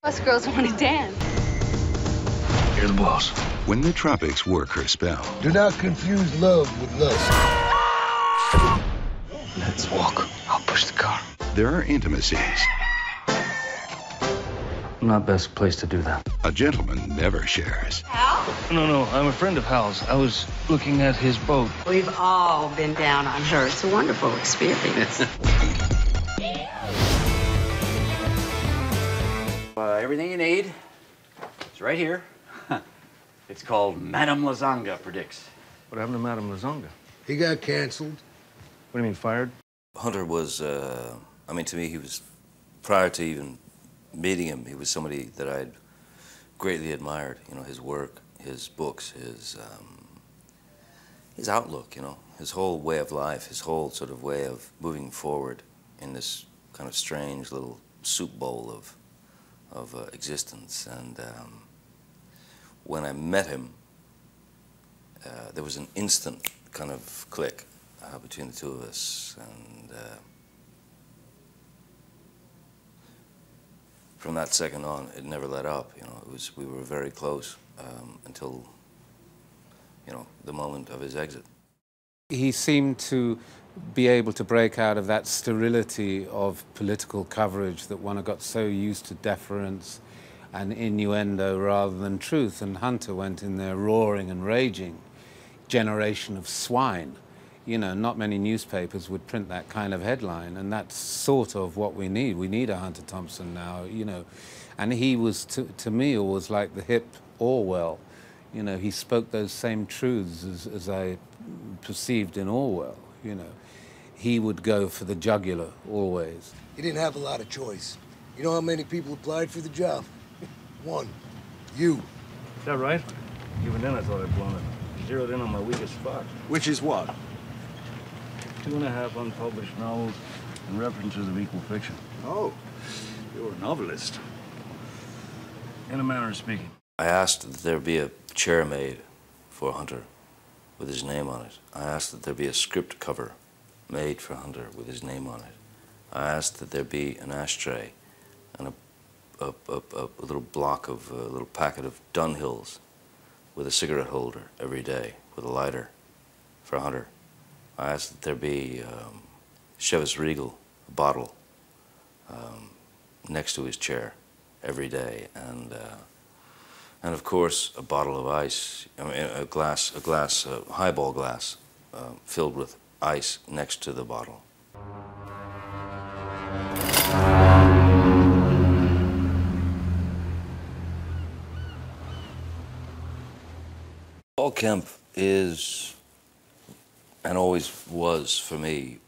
Us girls want to dance. You're the boss. When the tropics work her spell. Do not confuse love with lust. Let's walk. I'll push the car. There are intimacies. Not best place to do that. A gentleman never shares. Hal? No, I'm a friend of Hal's. I was looking at his boat. We've all been down on her. It's a wonderful experience. Everything you need is right here. It's called Madame Lasanga Predicts. What happened to Madame Lasanga? He got canceled. What do you mean, fired? Hunter was, I mean, to me, he was, prior to even meeting him, he was somebody that I'd greatly admired. You know, his work, his books, his outlook, you know, his whole way of life, his whole sort of way of moving forward in this kind of strange little soup bowl of existence. And when I met him, there was an instant kind of click between the two of us, and from that second on, it never let up. You know, we were very close until, you know, the moment of his exit. He seemed to be able to break out of that sterility of political coverage that one had got so used to deference and innuendo rather than truth. And Hunter went in there roaring and raging, generation of swine. You know, not many newspapers would print that kind of headline, and that's sort of what we need. We need a Hunter Thompson now, you know. And he was, to me, always like the hip Orwell. You know, he spoke those same truths as I perceived in Orwell, you know. He would go for the jugular, always. He didn't have a lot of choice. You know how many people applied for the job? One. You. Is that right? Even then, I thought I'd blown it. Zeroed in on my weakest spot. Which is what? 2.5 unpublished novels and references of equal fiction. Oh, you're a novelist. In a manner of speaking. I asked that there be a chair made for Hunter with his name on it. I asked that there be a script cover made for Hunter with his name on it. I asked that there be an ashtray and a little block of, a little packet of Dunhills with a cigarette holder every day with a lighter for Hunter. I asked that there be Chivas Regal, a bottle, next to his chair every day, and of course a bottle of ice, I mean, a highball glass filled with ice next to the bottle. Paul Kemp is, and always was for me,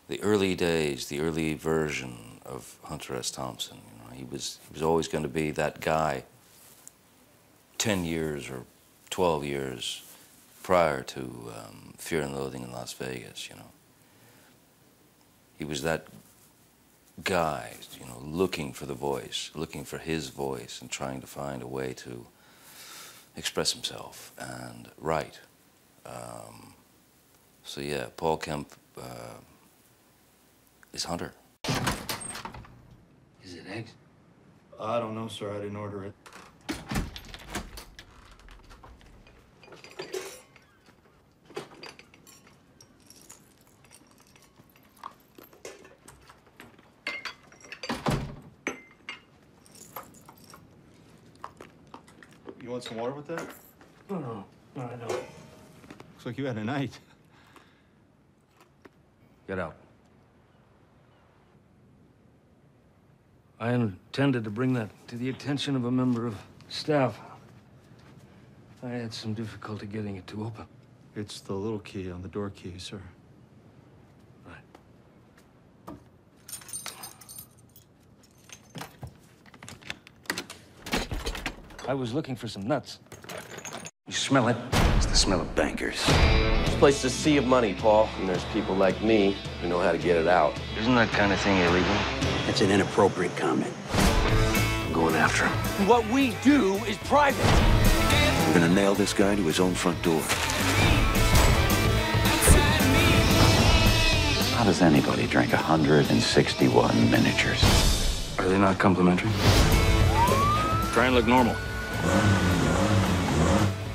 the early days, the early version of Hunter S. Thompson. You know, he was always going to be that guy 10 years or 12 years prior to Fear and Loathing in Las Vegas, you know. He was that guy, you know, looking for the voice, looking for his voice and trying to find a way to express himself and write. So yeah, Paul Kemp is Hunter. Is it eggs? I don't know, sir. I didn't order it. You want some water with that? No, I don't. Looks like you had a night. Get out. I intended to bring that to the attention of a member of staff. I had some difficulty getting it to open. It's the little key on the door key, sir. Right. I was looking for some nuts. You smell it? It's the smell of bankers. This place is a sea of money, Paul, and there's people like me who know how to get it out. Isn't that kind of thing illegal? It's an inappropriate comment. I'm going after him. What we do is private. We're gonna nail this guy to his own front door. How does anybody drink 161 miniatures? I Are they not complimentary? Try and look normal.